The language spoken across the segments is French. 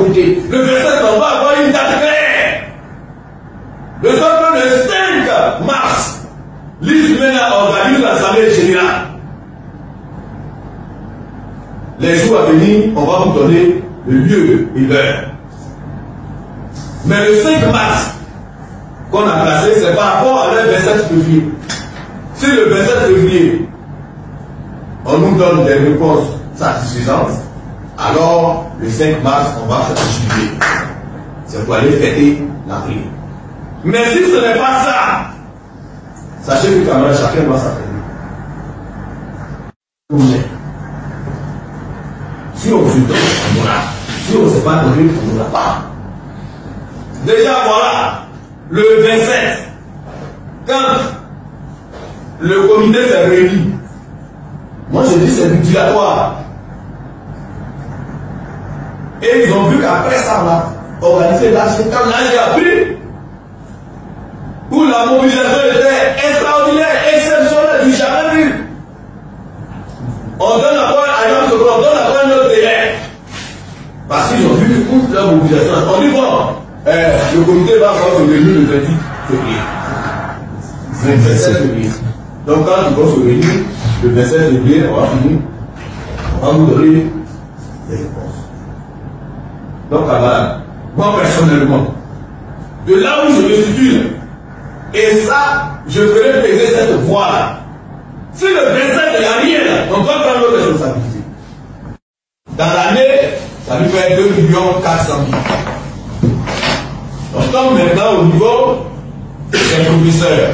comité. Le 27, on va avoir une date claire. Le soir le 5 mars, l'ISMENA organise l'Assemblée générale. Les jours à venir, on va vous donner le lieu et l'heure. Mais le 5 mars, qu'on a placé, c'est par rapport à le 27 février. Si le 27 février, on nous donne des réponses satisfaisantes, alors le 5 mars, on va faire juillet. C'est pour aller fêter l'avril. Mais si ce n'est pas ça, sachez que quand même chacun doit s'appeler. Si on se donne, on aura. Si on ne s'est pas donné, on n'aura pas. Déjà voilà, le 27, quand le comité s'est réuni, moi je dis c'est mutilatoire. Et ils ont vu qu'après ça, on a organisé l'âge, quand l'âge a pris, où la mobilisation était extraordinaire, exceptionnelle, du jamais vu. On donne encore on donne encore un autre délai. Parce qu'ils ont vu que toute leur mobilisation, on dit bon, le comité va encore se réunir le 28 février. 27 février. Donc quand ils vont se réunir, le 27 février, on va finir, on va vous donner des réponses. Donc camarades, moi personnellement, de là où je me situe, et ça, je ferai peser cette voie-là. Si le 27 il n'y a rien, on doit prendre nos responsabilités. Dans l'année, ça lui fait 2 400 000. Donc comme maintenant au niveau des professeurs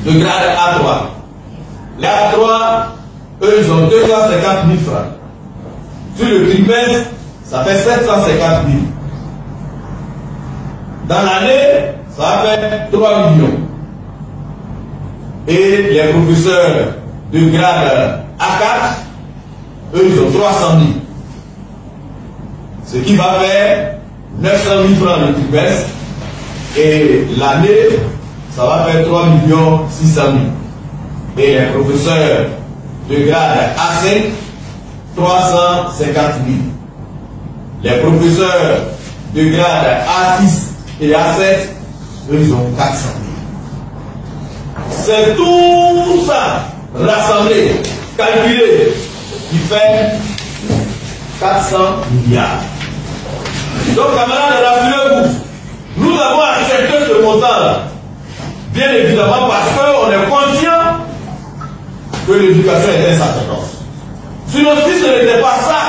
de grade A3, les A3, eux ils ont 250 000 francs. Sur le trimestre, ça fait 750 000. Dans l'année, ça fait 3 millions. Et les professeurs de grade A4, eux, ils ont 300 000. Ce qui va faire 900 000 francs le trimestre. Et l'année, ça va faire 3 600 000. Et les professeurs de grade A5, 350 000. Les professeurs de grade A6 et A7, eux, ils ont 400 000. C'est tout ça rassemblé, calculé, qui fait 400 milliards. Donc, camarades, rassurez-vous, nous avons accepté ce montant-là, bien évidemment parce qu'on est conscient que l'éducation est un sacerdoce. Sinon, si ce n'était pas ça,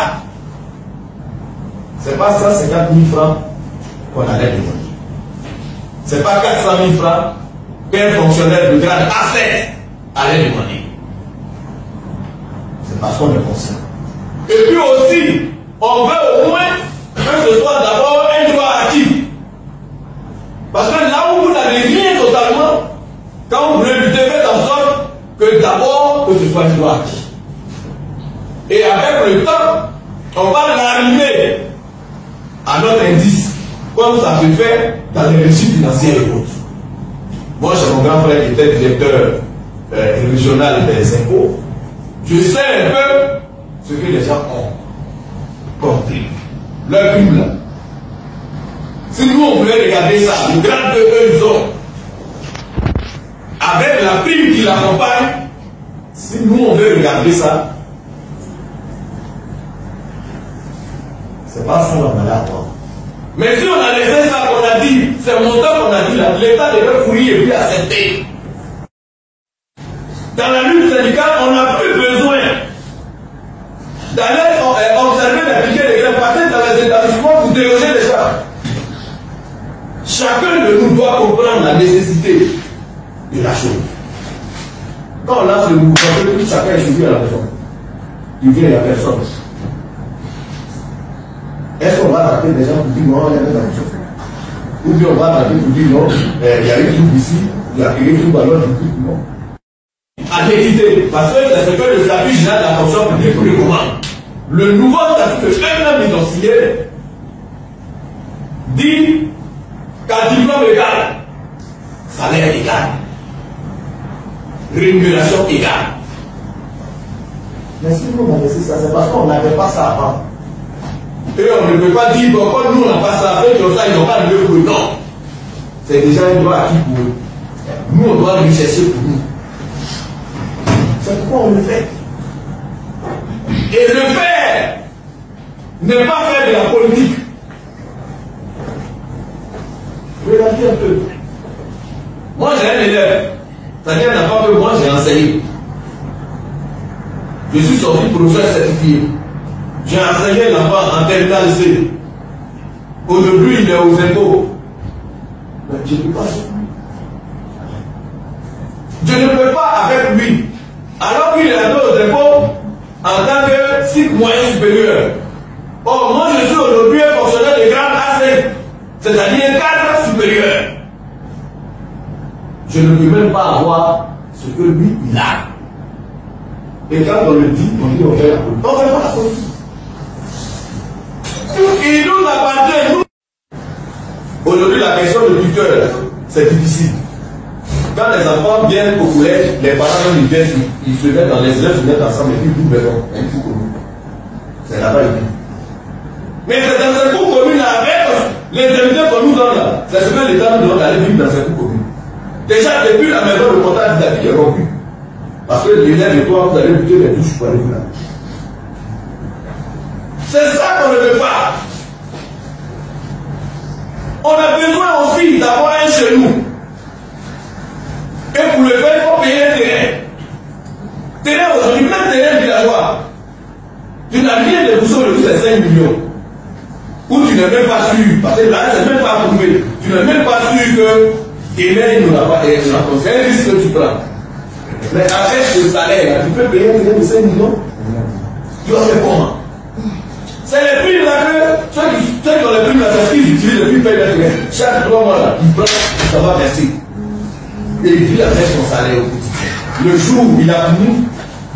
c'est pas 150 000 francs qu'on allait demander. C'est pas 400 000 francs qu'un fonctionnaire de grade A7 allait demander. C'est parce qu'on est conscient. Et puis aussi, on veut au moins que ce soit d'abord un droit acquis. Parce que là où vous n'avez rien totalement, quand vous voulez lutter, faites en sorte que d'abord que ce soit un droit acquis. Et avec le temps, on va l'arriver à notre indice, comme ça se fait dans les régimes financiers et autres. Moi, j'ai mon grand frère qui était directeur régional des impôts. Je sais un peu ce que les gens ont compris. Leur Bible. Si nous, on voulait regarder ça, le grade de eux, ils ont, avec la prime qui l'accompagne, si nous, on veut regarder ça, c'est pas ça qu'on allait avoir. Mais si on a laissé ça, qu'on a dit, c'est un montant qu'on a dit là, l'État devait courir et puis accepter. Dans la lutte syndicale, on n'a plus besoin d'aller observer d'appliquer les grèves, passer dans les établissements pour déloger les gens. Chacun de nous doit comprendre la nécessité de la chose. Quand on lance le mouvement, chacun est suivi à la maison. Il vient à la personne. Est-ce qu'on va attraper des gens pour dire non, il y a des actions? Ou bien on va attraper pour dire non, il y a une troupe ici, il y a une troupe alors, je dis non. À l'équité, parce que c'est ce que le statut général de la fonction publique recommande. Le nouveau statut que eux-mêmes ils ont signé dit qu'à diplôme égal, salaire égal, rémunération égale. Mais si nous on a laissé ça, c'est parce qu'on n'avait pas ça avant. Et on ne peut pas dire, bon, quand nous on n'a pas ça, fait comme ça, ils n'ont pas de pour eux. Non. C'est déjà un droit acquis pour eux. Nous, on doit lui chercher pour nous. C'est pourquoi on le fait. Et le faire, ne pas faire de la politique. Regardez un peu. Moi, j'ai un élève. C'est-à-dire un enfant que moi, j'ai enseigné. Je suis sorti professeur certifié. J'ai enseigné l'enfant en terminale C. Au début, il est aux impôts. Mais je ne peux pas. Je ne peux pas avec lui. Alors qu'il est aux impôts en tant que cycle moyen supérieur. Or, moi, je suis aujourd'hui un fonctionnaire de grade A5, c'est-à-dire cadre supérieur. Je ne peux même pas avoir ce que lui, il a. Et quand on le dit, on dit on fait la politique. On ne fait pas la politique. Il nous appartient, nous. Aujourd'hui, la question de tuteur, c'est difficile. Quand les enfants viennent au collège, les parents, ils viennent, ils se mettent dans les élèves, se mettent ensemble et puis ils maison. C'est là-bas, il dit. Mais c'est dans ces cours communes là, avec les indemnités qu'on nous donne là, c'est ce que l'État nous donne d'aller vivre dans ces cours communes. Déjà, depuis la maison, le comptable d'habitude est rompu. Parce que l'élève et toi, vous allez buter les touches pour aller vous là. C'est ça qu'on ne veut pas. On a besoin aussi d'avoir un chez nous. Et pour le faire, il faut payer un terrain. Terrain aujourd'hui, même terrain villageois. Tu n'as rien de bousson de tous ces 5 millions. Ou tu n'es même pas sûr, parce que là, c'est même pas prouvé. Tu n'es même pas sûr que Hélène ne l'a pas été. C'est un risque que tu prends. Mais avec ce salaire, tu peux payer un terrain de 5 millions. Tu vas faire comment? C'est les primes là que ceux qui ont les primes là, c'est ce qu'ils utilisent, les primes payent les terrains. Chaque 3 mois là, ils prennent, ça va verser. Et il vit avec son salaire au quotidien. Le jour où il a fini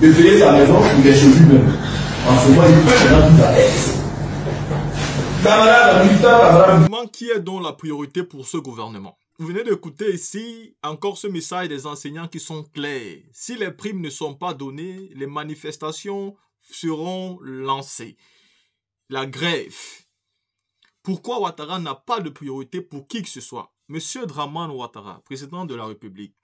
de payer sa maison, il est chez lui-même. En ce moment, il peut maintenant tout arrêter. Camarade, qui est donc la priorité pour ce gouvernement? Vous venez d'écouter ici encore ce message des enseignants qui sont clairs. Si les primes ne sont pas données, les manifestations seront lancées. La grève. Pourquoi Ouattara n'a pas de priorité pour qui que ce soit? Monsieur Dramane Ouattara, président de la République,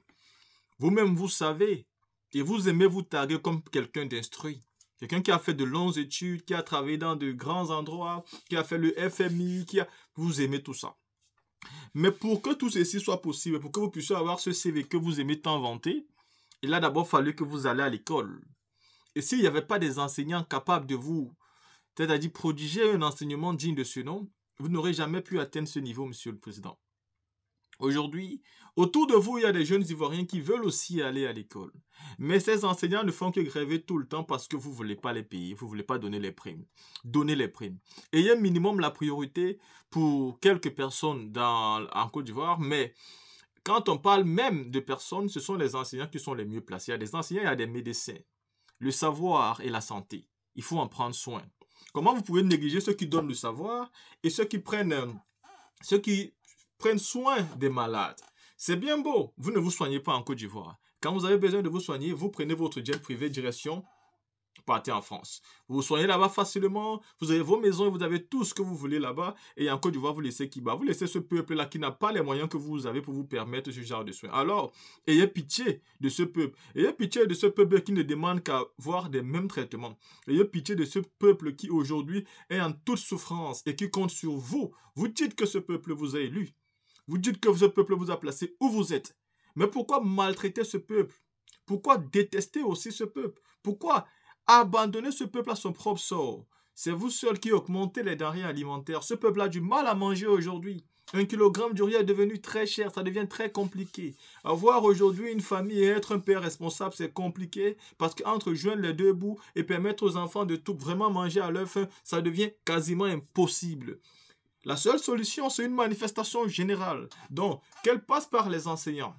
vous-même vous savez et vous aimez vous taguer comme quelqu'un d'instruit. Quelqu'un qui a fait de longues études, qui a travaillé dans de grands endroits, qui a fait le FMI, vous aimez tout ça. Mais pour que tout ceci soit possible, pour que vous puissiez avoir ce CV que vous aimez tant vanter, il a d'abord fallu que vous alliez à l'école. Et s'il n'y avait pas des enseignants capables de vous, c'est-à-dire prodiguer un enseignement digne de ce nom, vous n'aurez jamais pu atteindre ce niveau, monsieur le président. Aujourd'hui, autour de vous, il y a des jeunes Ivoiriens qui veulent aussi aller à l'école. Mais ces enseignants ne font que gréver tout le temps parce que vous ne voulez pas les payer, vous ne voulez pas donner les primes. Donnez les primes. Ayez minimum la priorité pour quelques personnes en Côte d'Ivoire, mais quand on parle même de personnes, ce sont les enseignants qui sont les mieux placés. Il y a des enseignants, il y a des médecins. Le savoir et la santé, il faut en prendre soin. Comment vous pouvez négliger ceux qui donnent le savoir et ceux qui prennent soin des malades? C'est bien beau, vous ne vous soignez pas en Côte d'Ivoire. Quand vous avez besoin de vous soigner, vous prenez votre jet privé direction, partez en France. Vous vous soignez là-bas facilement, vous avez vos maisons, vous avez tout ce que vous voulez là-bas. Et en Côte d'Ivoire, vous laissez qui bat? Vous laissez ce peuple-là qui n'a pas les moyens que vous avez pour vous permettre ce genre de soins. Alors, ayez pitié de ce peuple. Ayez pitié de ce peuple qui ne demande qu'à avoir des mêmes traitements. Ayez pitié de ce peuple qui aujourd'hui est en toute souffrance et qui compte sur vous. Vous dites que ce peuple vous a élu. Vous dites que ce peuple vous a placé où vous êtes. Mais pourquoi maltraiter ce peuple? Pourquoi détester aussi ce peuple? Pourquoi abandonner ce peuple à son propre sort? C'est vous seul qui augmentez les denrées alimentaires. Ce peuple a du mal à manger aujourd'hui. 1 kilogramme de riz est devenu très cher, ça devient très compliqué. Avoir aujourd'hui une famille et être un père responsable, c'est compliqué parce qu'entre joindre les deux bouts et permettre aux enfants de tout vraiment manger à leur faim, ça devient quasiment impossible. La seule solution, c'est une manifestation générale. Donc, qu'elle passe par les enseignants,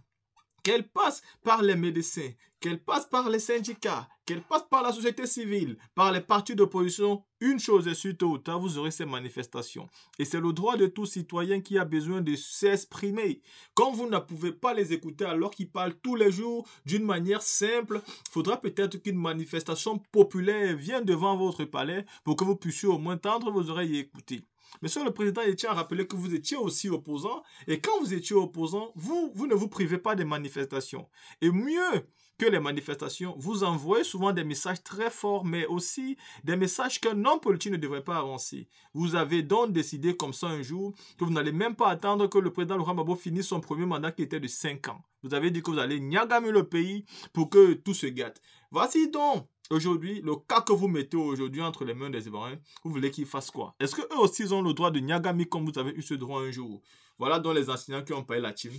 qu'elle passe par les médecins, qu'elle passe par les syndicats, qu'elle passe par la société civile, par les partis d'opposition, une chose est sûre, tôt ou tard, vous aurez ces manifestations. Et c'est le droit de tout citoyen qui a besoin de s'exprimer. Quand vous ne pouvez pas les écouter alors qu'ils parlent tous les jours d'une manière simple, il faudra peut-être qu'une manifestation populaire vienne devant votre palais pour que vous puissiez au moins tendre vos oreilles et écouter. Monsieur le Président, il tient à rappeler que vous étiez aussi opposant. Et quand vous étiez opposant, vous ne vous privez pas des manifestations. Et mieux que les manifestations, vous envoyez souvent des messages très forts, mais aussi des messages qu'un homme politique ne devrait pas avancer. Vous avez donc décidé comme ça un jour que vous n'allez même pas attendre que le président Laurent Gbagbo finisse son premier mandat qui était de 5 ans. Vous avez dit que vous allez nyagamer le pays pour que tout se gâte. Voici donc aujourd'hui, le cas que vous mettez aujourd'hui entre les mains des Ivoiriens, vous voulez qu'ils fassent quoi? Est-ce qu'eux aussi ils ont le droit de nyagami comme vous avez eu ce droit un jour? Voilà donc les enseignants qui ont payé la team.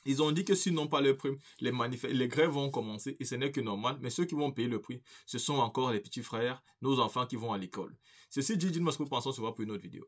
Ils ont dit que s'ils n'ont pas le prix, les grèves vont commencer et ce n'est que normal. Mais ceux qui vont payer le prix, ce sont encore les petits frères, nos enfants qui vont à l'école. Ceci dit, dites-moi ce que vous pensez, on se voit pour une autre vidéo.